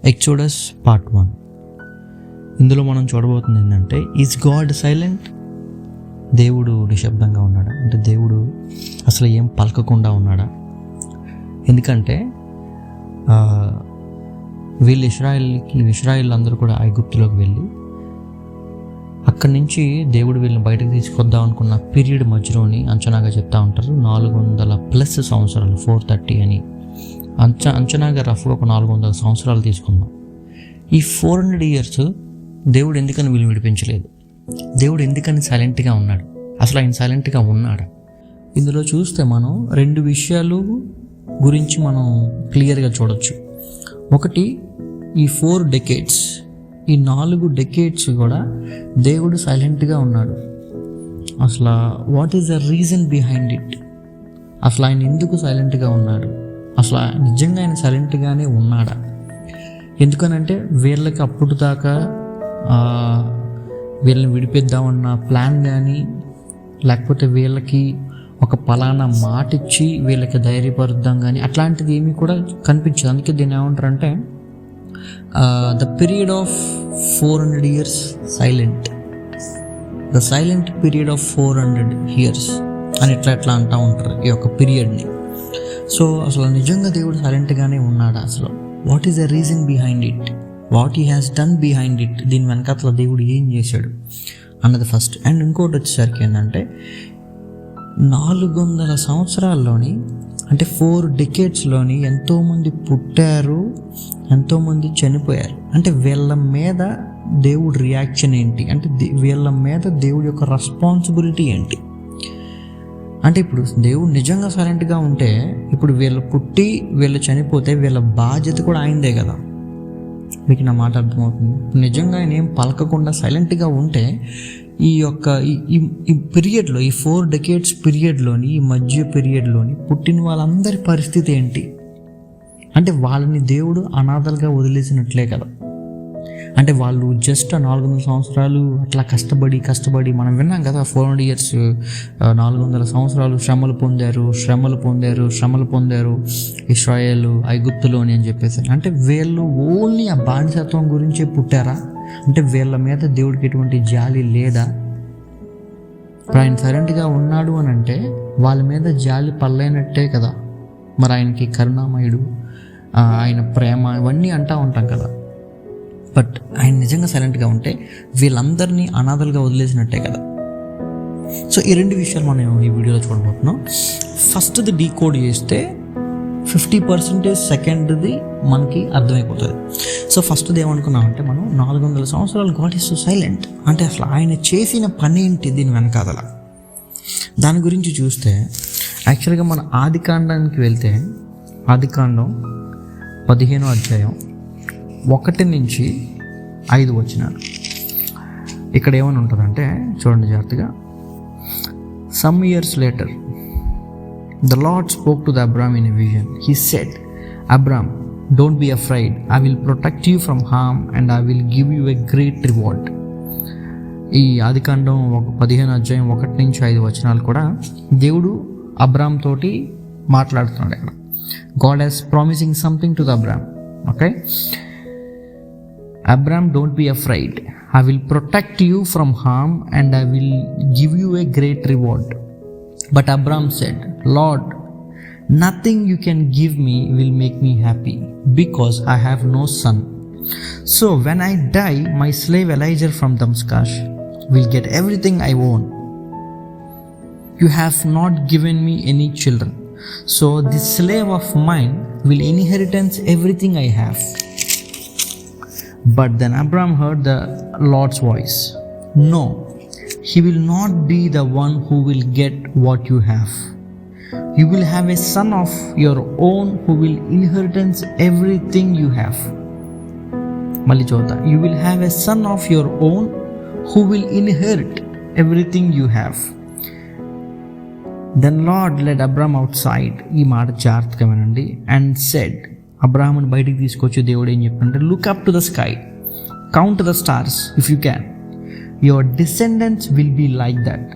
Exodus part 1. ఇందులో మనం చూడబోతుంది ఏంటంటే, ఈజ్ గాడ్ సైలెంట్? దేవుడు నిశ్శబ్దంగా ఉన్నాడా? అంటే దేవుడు అసలు ఏం పలకకుండా ఉన్నాడా? ఎందుకంటే వీళ్ళు ఇశ్రాయేల్ అందరూ కూడా ఐగుప్తులోకి వెళ్ళి అక్కడి నుంచి దేవుడు వీళ్ళని బయటకు తీసుకొద్దాం అనుకున్న పీరియడ్ మధ్యలోని అంచనాగా చెప్తా ఉంటారు 400+ సంవత్సరాలు, 430 అని అంచనాగా రఫ్గా ఒక 400 సంవత్సరాలు తీసుకుందాం. ఈ 400 years దేవుడు ఎందుకని వీళ్ళు విడిపించలేదు? దేవుడు ఎందుకని సైలెంట్గా ఉన్నాడు? అసలు ఆయన సైలెంట్గా ఉన్నాడా? ఇందులో చూస్తే మనం 2 విషయాలు గురించి మనం క్లియర్గా చూడొచ్చు. ఒకటి, ఈ 4 decades, ఈ 4 decades కూడా దేవుడు సైలెంట్గా ఉన్నాడు. అసలు what is the reason behind it? అసలు ఆయన ఎందుకు సైలెంట్గా ఉన్నాడు? అసలు నిజంగా ఆయన సైలెంట్గానే ఉన్నాడా? ఎందుకనంటే వీళ్ళకి అప్పుడు దాకా వీళ్ళని విడిపిద్దామన్న ప్లాన్ కానీ, లేకపోతే వీళ్ళకి ఒక పలానా మాట ఇచ్చి వీళ్ళకి ధైర్యపరుద్దాం కానీ అట్లాంటిది ఏమీ కూడా కనిపించదు. అందుకే దీన్ని ఏమంటారంటే the period of 400 years silent, the silent period of 400 years అని ఎట్లా అంటూ ఉంటారు ఈ యొక్క పీరియడ్ని. సో అసలు నిజంగా దేవుడు సైలెంట్గానే ఉన్నాడా? అసలు what is the reason behind it? What he has done behind it? దీని వెనకాల దేవుడు ఏం చేశాడు అన్నది ఫస్ట్. అండ్ ఇంకోటి వచ్చేసరికి ఏంటంటే 400 సంవత్సరాల్లోని, అంటే 4 decadesలోని ఎంతోమంది పుట్టారు, ఎంతోమంది చనిపోయారు. అంటే వీళ్ళ మీద దేవుడి రియాక్షన్ ఏంటి? అంటే వీళ్ళ మీద దేవుడి యొక్క రెస్పాన్సిబిలిటీ ఏంటి? అంటే ఇప్పుడు దేవుడు నిజంగా సైలెంట్గా ఉంటే, ఇప్పుడు వీళ్ళు పుట్టి వీళ్ళు చనిపోతే వీళ్ళ బాధ్యత కూడా ఆయనదే కదా. మీకు నా మాట అర్థమవుతుంది? నిజంగా ఆయన ఏం పలకకుండా సైలెంట్గా ఉంటే ఈ యొక్క ఈ పీరియడ్లో, ఈ 4 decades పీరియడ్లోని, ఈ మధ్య పీరియడ్లోని పుట్టిన వాళ్ళందరి పరిస్థితి ఏంటి? అంటే వాళ్ళని దేవుడు అనాథలుగా వదిలేసినట్లే కదా. అంటే వాళ్ళు జస్ట్ 400 సంవత్సరాలు అట్లా కష్టపడి మనం విన్నాం కదా, 400 years 400 సంవత్సరాలు శ్రమలు పొందారు ఇశ్రాయేల్ ఐగుప్తులోని అని చెప్పేసి. అంటే వీళ్ళు ఓన్లీ ఆ బానిసత్వం గురించే పుట్టారా? అంటే వీళ్ళ మీద దేవుడికి ఎటువంటి జాలి లేదా? ఆయన సైలెంట్గా ఉన్నాడు అని అంటే వాళ్ళ మీద జాలి పల్లైనట్టే కదా. మరి ఆయనకి కరుణామయుడు, ఆయన ప్రేమ, ఇవన్నీ అంటూ ఉంటాం కదా. బట్ ఆయన నిజంగా సైలెంట్గా ఉంటే వీళ్ళందరినీ అనాథలుగా వదిలేసినట్టే కదా. సో ఈ 2 విషయాలు మనం ఈ వీడియోలో చూడబోతున్నాం. ఫస్ట్ది డీకోడ్ చేస్తే 50% సెకండ్ది మనకి అర్థమైపోతుంది. సో ఫస్ట్ది ఏమనుకున్నామంటే, మనం 400 సంవత్సరాలు గాడ్ ఈజ్ సో సైలెంట్ అంటే అసలు ఆయన చేసిన పని ఏంటి దీని వెనకాదల? దాని గురించి చూస్తే యాక్చువల్గా మన ఆదికాండానికి వెళ్తే, ఆదికాండం 15వ అధ్యాయం 1 నుంచి 5 వచనాలు. ఇక్కడ ఏమని ఉంటుందంటే చూడండి జాగ్రత్తగా. Some years later, the Lord spoke to the Abram in a vision. He said, Abram, don't be afraid. I will protect you from harm and I will give you a great reward. ఈ ఆదికాండం 15వ అధ్యాయం 1 నుంచి 5 వచనాలు కూడా దేవుడు Abram తోటి మాట్లాడుతున్నాడు. ఇక్కడ God is promising something to the Abram. Okay? Abram, don't be afraid. I will protect you from harm and I will give you a great reward. But Abram said, Lord, nothing you can give me will make me happy because I have no son. So when I die, my slave Elijah from Damascus will get everything I own. You have not given me any children. So this slave of mine will inherit everything I have. But then Abram heard the Lord's voice. No, he will not be the one who will get what you have. You will have a son of your own who will inherit everything you have. Malli chota. You will have a son of your own who will inherit everything you have. Then Lord led Abram outside. ఈ మాట జాగ్రత్తగా వినండి. And said, అబ్రాహాముని బయటికి తీసుకొచ్చి దేవుడు ఏం చెప్పాడంటే, look up to the sky, count the stars if you can, your descendants will be like that,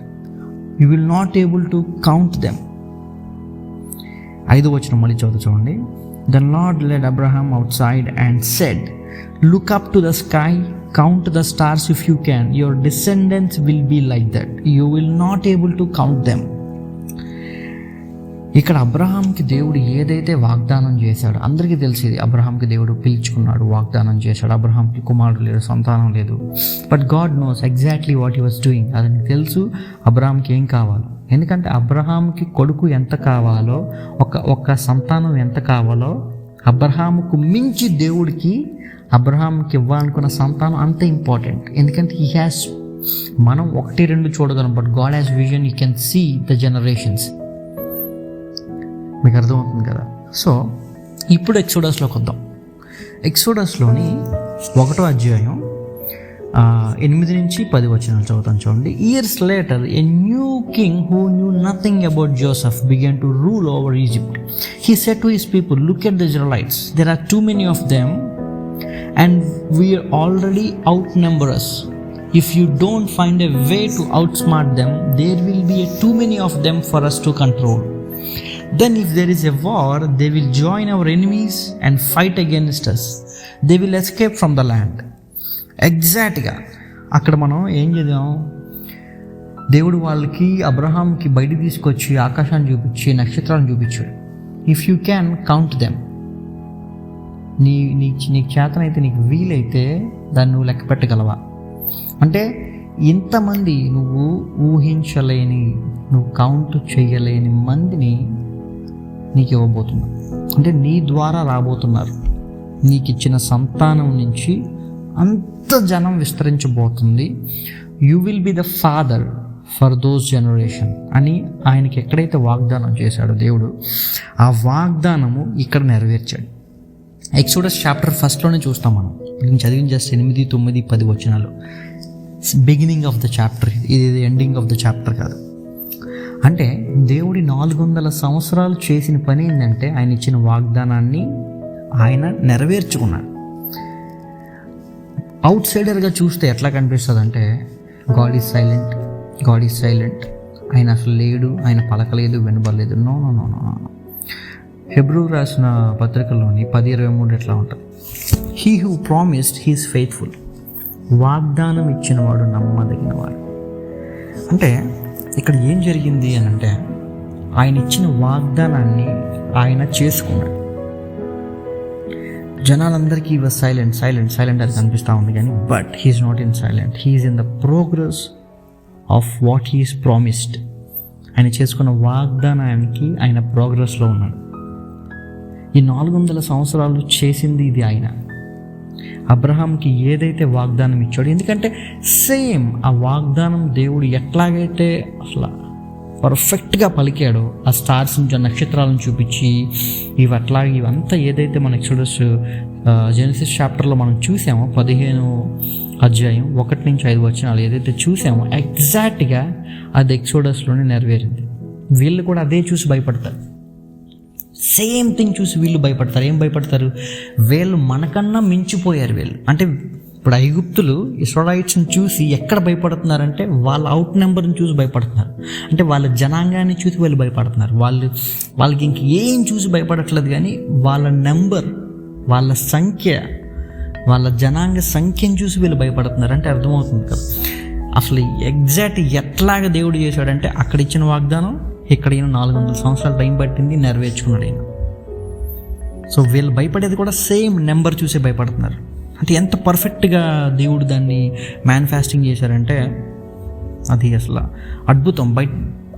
you will not able to count them. 5వ వచనం మళ్ళీ చూడండి. The Lord led Abraham outside and said, "Look up to the sky, count the stars if you can. Your descendants will be like that. You will not able to count them." ఇక్కడ అబ్రహాంకి దేవుడు ఏదైతే వాగ్దానం చేశాడో, అందరికీ తెలిసేది అబ్రహాంకి దేవుడు పిలుచుకున్నాడు, వాగ్దానం చేశాడు. అబ్రహాంకి కుమారుడు లేడు, సంతానం లేదు. But God knows exactly what he was doing. అతనికి తెలుసు అబ్రహాంకి ఏం కావాలో. ఎందుకంటే అబ్రహాంకి కొడుకు ఎంత కావాలో, ఒక సంతానం ఎంత కావాలో, అబ్రహాముకు మించి దేవుడికి అబ్రహాంకి ఇవ్వాలనుకున్న సంతానం అంత ఇంపార్టెంట్. ఎందుకంటే హీ హ్యాస్, మనం 1-2 చూడగలం, but God has vision. You can see the generations. మీకు అర్థమవుతుంది కదా. సో ఇప్పుడు ఎక్సోడస్లోకి వద్దాం. ఎక్సోడస్లోని 1వ అధ్యాయం 8-10 వచనాలు చదువుతాను చూడండి. Years later, a new king who knew nothing about Joseph began to rule over Egypt. He said to his people, "Look at the Israelites. There are too many of them and we are already outnumber us. If you don't find a way to outsmart them, there will be too many of them for us to control. Then if there is a war, they will join our enemies and fight against us. They will escape from the land." ఎగ్జాక్ట్గా అక్కడ మనం ఏం చేద్దాం, దేవుడు వాళ్ళకి అబ్రహాంకి బయట తీసుకొచ్చి ఆకాశాన్ని చూపించి నక్షత్రాలను చూపించాడు. If you can count them, నీకు చేతనైతే, నీకు వీలైతే దాన్ని నువ్వు లెక్క పెట్టగలవా అంటే, ఇంతమంది నువ్వు ఊహించలేని, నువ్వు కౌంట్ చేయలేని మందిని నీకు ఇవ్వబోతున్నారు. అంటే నీ ద్వారా రాబోతున్నారు. నీకు ఇచ్చిన సంతానం నుంచి అంత జనం విస్తరించబోతుంది. You will be the father for those generation అని ఆయనకి ఎక్కడైతే వాగ్దానం చేశాడో దేవుడు, ఆ వాగ్దానము ఇక్కడ నెరవేర్చాడు. ఎక్సోడస్ చాప్టర్ 1లోనే చూస్తాం మనం. నేను చదివిన జస్ట్ 8, 9, 10 వచనాలు. బిగినింగ్ ఆఫ్ ద చాప్టర్, ఇది ఎండింగ్ ఆఫ్ ద చాప్టర్ కాదు. అంటే దేవుడి 400 సంవత్సరాలు చేసిన పని ఏంటంటే, ఆయన ఇచ్చిన వాగ్దానాన్ని ఆయన నెరవేర్చుకున్నాడు. అవుట్ సైడర్గా చూస్తే ఎట్లా కనిపిస్తుంది అంటే, God is silent, God is silent, ఆయన అసలు లేడు, ఆయన పలకలేదు, వినబడలేదు. No no no no no. Hebrew రాసిన పత్రికలోని 10:23 ఎట్లా ఉంటుంది, he who promised he is faithful. వాగ్దానం ఇచ్చినవాడు నమ్మదగినవాడు. అంటే ఇక్కడ ఏం జరిగింది అని అంటే, ఆయన ఇచ్చిన వాగ్దానాన్ని ఆయన చేసుకున్నాడు. జనాలందరికీ ఈ వాజ్ సైలెంట్ సైలెంట్ సైలెంట్ అని కనిపిస్తూ ఉంది, కానీ but he's not in silent, he's in the progress of what he's promised. ఆయన చేసుకున్న వాగ్దానానికి ఆయన ప్రోగ్రెస్లో ఉన్నాడు. ఈ 400 సంవత్సరాలు చేసింది ఇది ఆయన. అబ్రహాంకి ఏదైతే వాగ్దానం ఇచ్చాడో, ఎందుకంటే సేమ్ ఆ వాగ్దానం దేవుడు ఎట్లాగైతే అసలు పర్ఫెక్ట్గా పలికాడో, ఆ స్టార్స్ నుంచి, నక్షత్రాలను చూపించి ఇవంతా ఏదైతే మన ఎక్సోడస్ జెనసిస్ చాప్టర్లో మనం చూసామో, 15వ అధ్యాయం 1-5 వచనాలు ఏదైతే చూసామో, ఎగ్జాక్ట్గా అది ఎక్సోడస్లోనే నెరవేరింది. వీళ్ళు కూడా అదే చూసి భయపడతారు. సేమ్ థింగ్ చూసి వీళ్ళు భయపడతారు. ఏం భయపడతారు? వీళ్ళు మనకన్నా మించిపోయారు వీళ్ళు. అంటే ఇప్పుడు ఐగుప్తులు ఇస్రాయిల్స్ని చూసి ఎక్కడ భయపడుతున్నారంటే, వాళ్ళ అవుట్ నెంబర్ని చూసి భయపడుతున్నారు. అంటే వాళ్ళ జనాంగాన్ని చూసి వీళ్ళు భయపడుతున్నారు. వాళ్ళకి ఇంక ఏం చూసి భయపడట్లేదు, కానీ వాళ్ళ నెంబర్, వాళ్ళ సంఖ్య, వాళ్ళ జనాంగ సంఖ్యను చూసి వీళ్ళు భయపడుతున్నారు. అంటే అర్థమవుతుంది కదా అసలు ఎగ్జాక్ట్ ఎట్లాగా దేవుడు చేశాడంటే, అక్కడ ఇచ్చిన వాగ్దానం ఇక్కడ ఈయన 400 సంవత్సరాలు టైం పట్టింది, నెరవేర్చుకున్నాడు ఆయన. సో వీళ్ళు భయపడేది కూడా సేమ్ నెంబర్ చూసే భయపడుతున్నారు. అంటే ఎంత పర్ఫెక్ట్గా దేవుడు దాన్ని మ్యానిఫెస్టింగ్ చేశారంటే, అది అసలు అద్భుతం.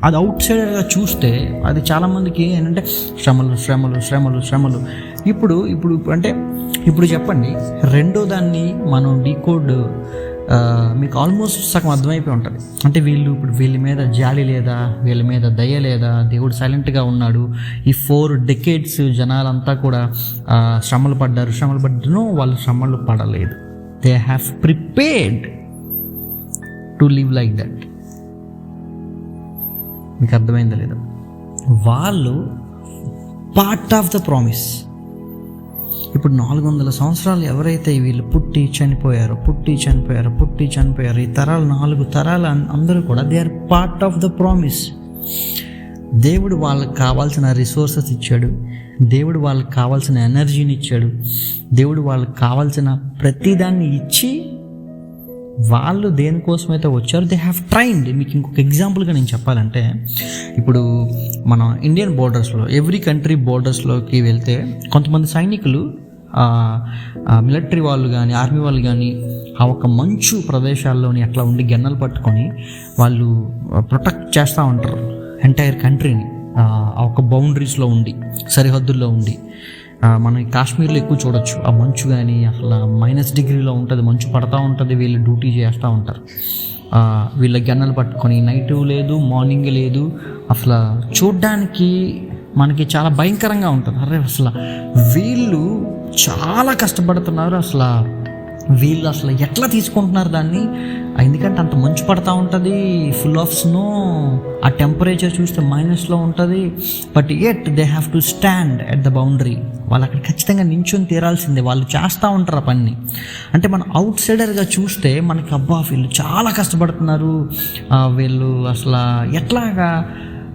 అది అవుట్ సైడర్గా చూస్తే అది చాలామందికి ఏంటంటే శ్రమలు శ్రమలు శ్రమలు శ్రమలు. ఇప్పుడు అంటే ఇప్పుడు చెప్పండి, రెండో దాన్ని మనం డీకోడ్ మీకు ఆల్మోస్ట్ సగం అర్థమైపోయి ఉంటుంది. అంటే వీళ్ళ మీద జాలి లేదా, వీళ్ళ మీద దయ లేదా, దేవుడు సైలెంట్గా ఉన్నాడు. ఈ 4 decades జనాలంతా కూడా శ్రమలు పడ్డారు. వాళ్ళు శ్రమలు పడలేదు. They have prepared to live like that. మీకు అర్థమైందా లేదా? వాళ్ళు పార్ట్ ఆఫ్ ద ప్రామిస్. ఇప్పుడు 400 సంవత్సరాలు ఎవరైతే వీళ్ళు పుట్టి చనిపోయారో, ఈ తరాలు 4 తరాలు అందరూ కూడా they are part of the promise. దేవుడు వాళ్ళకి కావాల్సిన రిసోర్సెస్ ఇచ్చాడు, దేవుడు వాళ్ళకి కావాల్సిన ఎనర్జీని ఇచ్చాడు, దేవుడు వాళ్ళకి కావాల్సిన ప్రతిదాన్ని ఇచ్చి వాళ్ళు దేనికోసమైతే వచ్చారో దే హ్యావ్ ట్రైన్డ్. మీకు ఇంకొక ఎగ్జాంపుల్గా నేను చెప్పాలంటే, ఇప్పుడు మన ఇండియన్ బోర్డర్స్లో, ఎవ్రీ కంట్రీ బోర్డర్స్లోకి వెళ్తే కొంతమంది సైనికులు, మిలిటరీ వాళ్ళు కానీ ఆర్మీ వాళ్ళు కానీ ఆ ఒక మంచు ప్రదేశాల్లోని అట్లా ఉండి గన్నలు పట్టుకొని వాళ్ళు ప్రొటెక్ట్ చేస్తూ ఉంటారు ఎంటైర్ కంట్రీని. ఆ ఒక బౌండరీస్లో ఉండి, సరిహద్దుల్లో ఉండి. మనం కాశ్మీర్లో ఎక్కువ చూడొచ్చు ఆ మంచు, కానీ అసలు -డిగ్రీలో ఉంటుంది, మంచు పడతా ఉంటుంది, వీళ్ళు డ్యూటీ చేస్తూ ఉంటారు. వీళ్ళ గన్నలు పట్టుకొని నైట్ లేదు, మార్నింగ్ లేదు, అసలు చూడ్డానికి మనకి చాలా భయంకరంగా ఉంటుంది. అరే అసలు వీళ్ళు చాలా కష్టపడుతున్నారు, అసలు వీళ్ళు అసలు ఎట్లా తీసుకుంటున్నారు దాన్ని, ఎందుకంటే అంత మంచు పడతా ఉంటుంది, ఫుల్ ఆఫ్ స్నో, ఆ టెంపరేచర్ చూస్తే మైనస్లో ఉంటుంది, but at they have to stand at the boundary. వాళ్ళు అక్కడ ఖచ్చితంగా నించుని తీరాల్సిందే, వాళ్ళు చేస్తూ ఉంటారు ఆ పని. అంటే మనం అవుట్ సైడర్గా చూస్తే మనకి అబ్బా వీళ్ళు చాలా కష్టపడుతున్నారు, వీళ్ళు అసలు ఎట్లాగా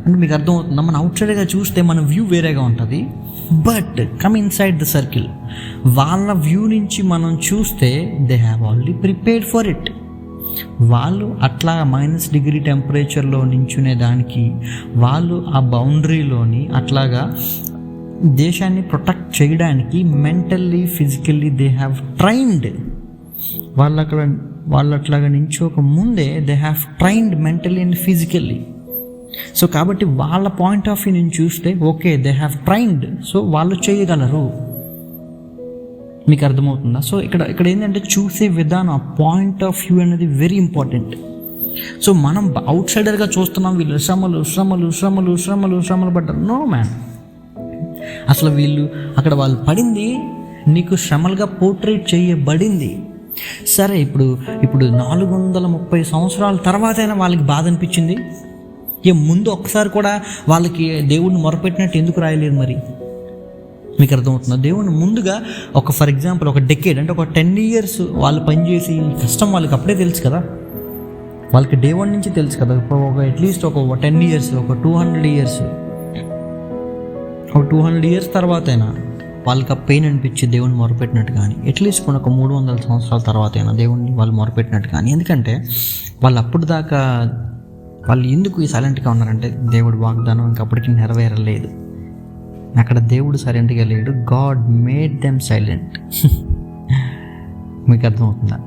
అంటే మీకు అర్థమవుతుందా? మన అవుట్ సైడ్గా చూస్తే మన వ్యూ వేరేగా ఉంటుంది, but come inside the circle, వాళ్ళ వ్యూ నుంచి మనం చూస్తే they have already prepared for it. వాళ్ళు అట్లా -డిగ్రీ టెంపరేచర్లో నించునే దానికి, వాళ్ళు ఆ బౌండరీలోని అట్లాగా దేశాన్ని ప్రొటెక్ట్ చేయడానికి mentally, physically they have trained. వాళ్ళు అట్లాగా నించోక ముందే they have trained mentally and physically. So కాబట్టి వాళ్ళ పాయింట్ ఆఫ్ వ్యూ నుంచి చూస్తే okay they have trained, so వాళ్ళు చేయగలరు. మీకు అర్థమవుతుందా? సో ఇక్కడ ఏంటంటే చూసే విధానం, పాయింట్ ఆఫ్ వ్యూ అనేది వెరీ ఇంపార్టెంట్. సో మనం అవుట్ సైడర్గా చూస్తున్నాం, వీళ్ళు శ్రమలు శ్రమలు శ్రమలు శ్రమలు శ్రమలు పడ్డారు. నో మ్యాన్, అసలు వీళ్ళు అక్కడ వాళ్ళు పడింది నీకు శ్రమలుగా పోర్ట్రేట్ చేయబడింది. సరే, ఇప్పుడు 430 సంవత్సరాల తర్వాతైనా వాళ్ళకి బాధ అనిపించింది. ముందు ఒక్కసారి కూడా వాళ్ళకి దేవుడిని మొరపెట్టినట్టు ఎందుకు రాయలేరు? మరి మీకు అర్థమవుతుందా? దేవుడిని ముందుగా ఫర్ ఎగ్జాంపుల్ ఒక డెకేడ్ అంటే ఒక 10 years వాళ్ళు పనిచేసి కష్టం వాళ్ళకి అప్పుడే తెలుసు కదా, వాళ్ళకి డే 1 నుంచి తెలుసు కదా. అట్లీస్ట్ ఒక 10 years, ఒక 200 years, ఒక 200 years తర్వాతైనా వాళ్ళకి ఆ పెయిన్ అనిపించి దేవుడిని మొరపెట్టినట్టు కానీ, అట్లీస్ట్ ఒక 300 సంవత్సరాల తర్వాత అయినా దేవుడిని వాళ్ళు మొరపెట్టినట్టు కానీ. ఎందుకంటే వాళ్ళు అప్పుడు దాకా వాళ్ళు ఎందుకు సైలెంట్గా ఉన్నారంటే దేవుడు వాగ్దానం ఇంకప్పటికీ నెరవేరలేదు. అక్కడ దేవుడు సైలెంట్గా లేడు, గాడ్ మేడ్ దెమ్ సైలెంట్. మీకు అర్థమవుతుందా?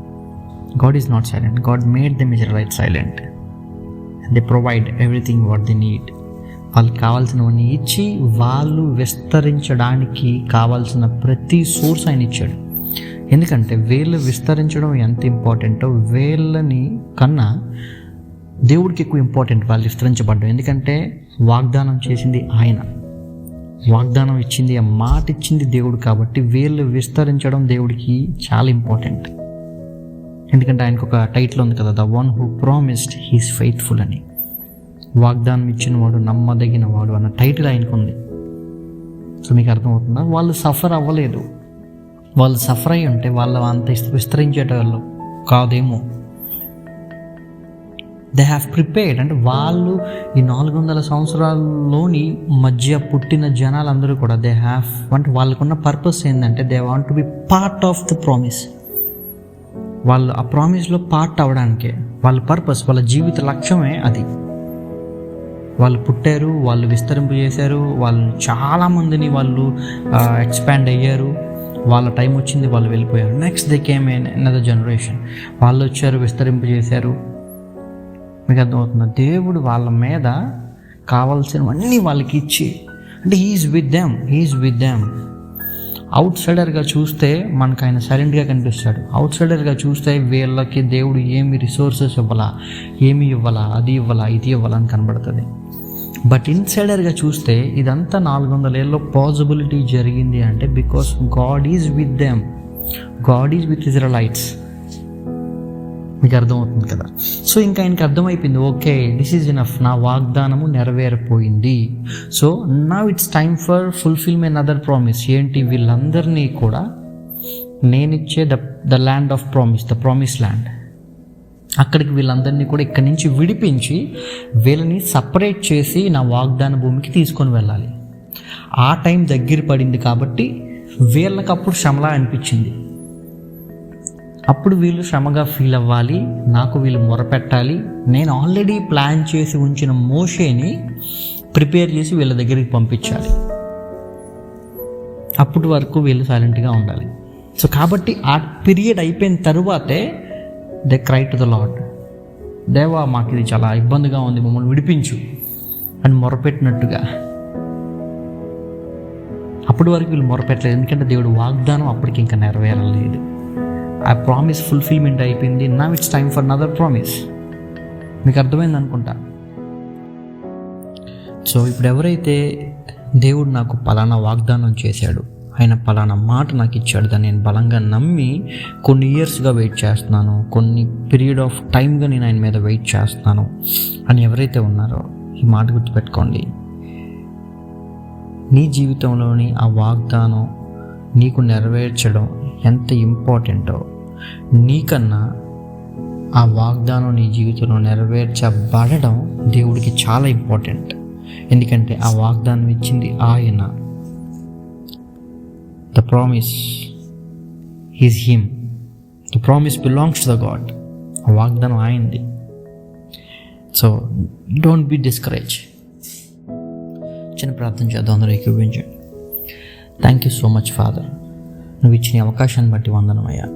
God is not silent, God made them Israelites silent. They provide everything what they need. వాళ్ళకి కావాల్సినవన్నీ ఇచ్చి వాళ్ళు విస్తరించడానికి కావాల్సిన ప్రతి సోర్స్ ఆయన ఇచ్చాడు. ఎందుకంటే వీళ్ళు విస్తరించడం ఎంత ఇంపార్టెంటో వీళ్ళని కన్నా దేవుడికి ఎక్కువ ఇంపార్టెంట్ వాళ్ళు విస్తరించబడ్డం. ఎందుకంటే వాగ్దానం చేసింది ఆయన, వాగ్దానం ఇచ్చింది, ఆ మాట ఇచ్చింది దేవుడు. కాబట్టి వీళ్ళు విస్తరించడం దేవుడికి చాలా ఇంపార్టెంట్. ఎందుకంటే ఆయనకు ఒక టైటిల్ ఉంది కదా, the one who promised he's faithful అని. వాగ్దానం ఇచ్చిన వాడు నమ్మదగిన వాడు అన్న టైటిల్ ఆయనకు ఉంది. సో మీకు అర్థమవుతుందా? వాళ్ళు సఫర్ అవ్వలేదు. వాళ్ళు సఫర్ అయ్యి ఉంటే వాళ్ళు అంత విస్తరించేటవాళ్ళు కాదేమో. దే హ్యావ్ ప్రిపేర్డ్, అంటే వాళ్ళు ఈ 400 సంవత్సరాల్లోని మధ్య పుట్టిన జనాలందరూ కూడా దే హ్యావ్, అంటే వాళ్ళకున్న పర్పస్ ఏంటంటే they want to be part of the promise. వాళ్ళు ఆ ప్రామిస్లో పార్ట్ అవ్వడానికే వాళ్ళ పర్పస్, వాళ్ళ జీవిత లక్ష్యమే అది. వాళ్ళు పుట్టారు, వాళ్ళు విస్తరింపు చేశారు, వాళ్ళు చాలామందిని వాళ్ళు ఎక్స్పాండ్ అయ్యారు. వాళ్ళ టైం వచ్చింది, వాళ్ళు వెళ్ళిపోయారు. Next they came in another generation. వాళ్ళు వచ్చారు, విస్తరింపు చేశారు. మీకు అర్థమవుతుందా? దేవుడు వాళ్ళ మీద కావాల్సినవన్నీ వాళ్ళకి ఇచ్చి, అంటే హీఈస్ విత్ దెమ్. అవుట్ సైడర్గా చూస్తే మనకు ఆయన సైలెంట్గా కనిపిస్తాడు. అవుట్ సైడర్గా చూస్తే వీళ్ళకి దేవుడు ఏమి రిసోర్సెస్ ఇవ్వాలా, ఏమి ఇవ్వాలా, అది ఇవ్వాలా, ఇది ఇవ్వాలా అని కనబడుతుంది. బట్ ఇన్సైడర్గా చూస్తే ఇదంతా 400 ఏళ్ళలో పాసిబిలిటీ జరిగింది అంటే because God is with them, God is with Israelites. మీకు అర్థమవుతుంది కదా? సో ఇంకా ఆయనకి అర్థమైపోయింది, ఓకే దిస్ ఈజ్ ఇనఫ్, నా వాగ్దానము నెరవేరిపోయింది. So now it's time for fulfilment other promise. ఏంటి? వీళ్ళందరినీ కూడా నేనిచ్చే the land of promise, the promise land, అక్కడికి వీళ్ళందరినీ కూడా ఇక్కడి నుంచి విడిపించి వీళ్ళని సపరేట్ చేసి నా వాగ్దాన భూమికి తీసుకొని వెళ్ళాలి. ఆ టైం దగ్గర పడింది కాబట్టి వీళ్ళకి అప్పుడు శ్రమలా అనిపించింది. అప్పుడు వీళ్ళు శ్రమగా ఫీల్ అవ్వాలి, నాకు వీళ్ళు మొరపెట్టాలి. నేను ఆల్రెడీ ప్లాన్ చేసి ఉంచిన మోషేని ప్రిపేర్ చేసి వీళ్ళ దగ్గరికి పంపించాలి. అప్పటి వరకు వీళ్ళు సైలెంట్గా ఉండాలి. సో కాబట్టి ఆ పీరియడ్ అయిపోయిన తరువాతే they cry to the lord, దేవా మాకు ఇది చాలా ఇబ్బందిగా ఉంది, మమ్మల్ని విడిపించు అని మొరపెట్టినట్టుగా. అప్పటి వరకు వీళ్ళు మొరపెట్టలేదు, ఎందుకంటే దేవుడు వాగ్దానం అప్పటికి ఇంకా నెరవేరలేదు. ఆ ప్రామిస్ ఫుల్ఫిల్మెంట్ అయిపోయింది. Now it's time for another promise. మీకు అర్థమైంది అనుకుంటా. సో ఇప్పుడు ఎవరైతే దేవుడు నాకు పలానా వాగ్దానం చేశాడు, ఆయన పలానా మాట నాకు ఇచ్చాడు, దాన్ని నేను బలంగా నమ్మి కొన్ని ఇయర్స్గా వెయిట్ చేస్తున్నాను, కొన్ని పీరియడ్ ఆఫ్ టైమ్గా నేను ఆయన మీద వెయిట్ చేస్తున్నాను అని ఎవరైతే ఉన్నారో ఈ మాట గుర్తుపెట్టుకోండి. నీ జీవితంలోని ఆ వాగ్దానం నీకు నెరవేర్చడం ఎంత ఇంపార్టెంటో, నీకన్నా ఆ వాగ్దానం నీ జీవితంలో నెరవేర్చబడడం దేవుడికి చాలా ఇంపార్టెంట్. ఎందుకంటే ఆ వాగ్దానం ఇచ్చింది ఆయన. The promise is him. The promise belongs to the God. ఆ వాగ్దానం ఆయనది. So don't be discourage. చిన్న ప్రార్థన చేద్దాం, అందరూ ఏకీభవించండి. Thank you so much father. నువ్వు ఇచ్చిన అవకాశాన్ని బట్టి వందనమయ్యా,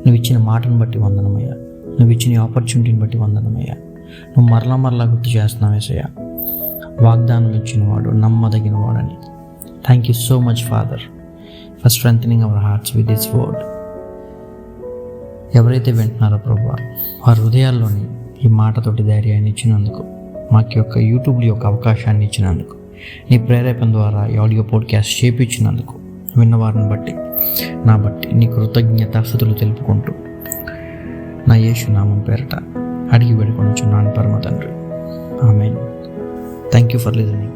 నువ్వు ఇచ్చిన మాటను బట్టి వందనమయ్యా, నువ్వు ఇచ్చిన ఆపర్చునిటీని బట్టి వందనమయ్యా. నువ్వు మరలా గుర్తు చేస్తున్నావు యేసయ్యా, వాగ్దానం ఇచ్చినవాడు నమ్మదగిన వాడని. Thank you so much father for strengthening our hearts with this word. ఎవరైతే వింటున్నారో ప్రభువా, వారి హృదయాల్లోని ఈ మాటతోటి ధైర్యాన్ని ఇచ్చినందుకు, మాకు యొక్క యూట్యూబ్లో యొక్క అవకాశాన్ని ఇచ్చినందుకు, నీ ప్రేరేపణ ద్వారా ఈ ఆడియో పాడ్కాస్ట్ చేపించినందుకు, విన్నవారిని బట్టి నా బట్టి నీ కృతజ్ఞతాస్తుతులు తెలుపుకుంటూ నా యేసు నామం పేరట అడిగి వేడుకొనుచున్నాను పరమ తండ్రి. Amen. Thank you for listening.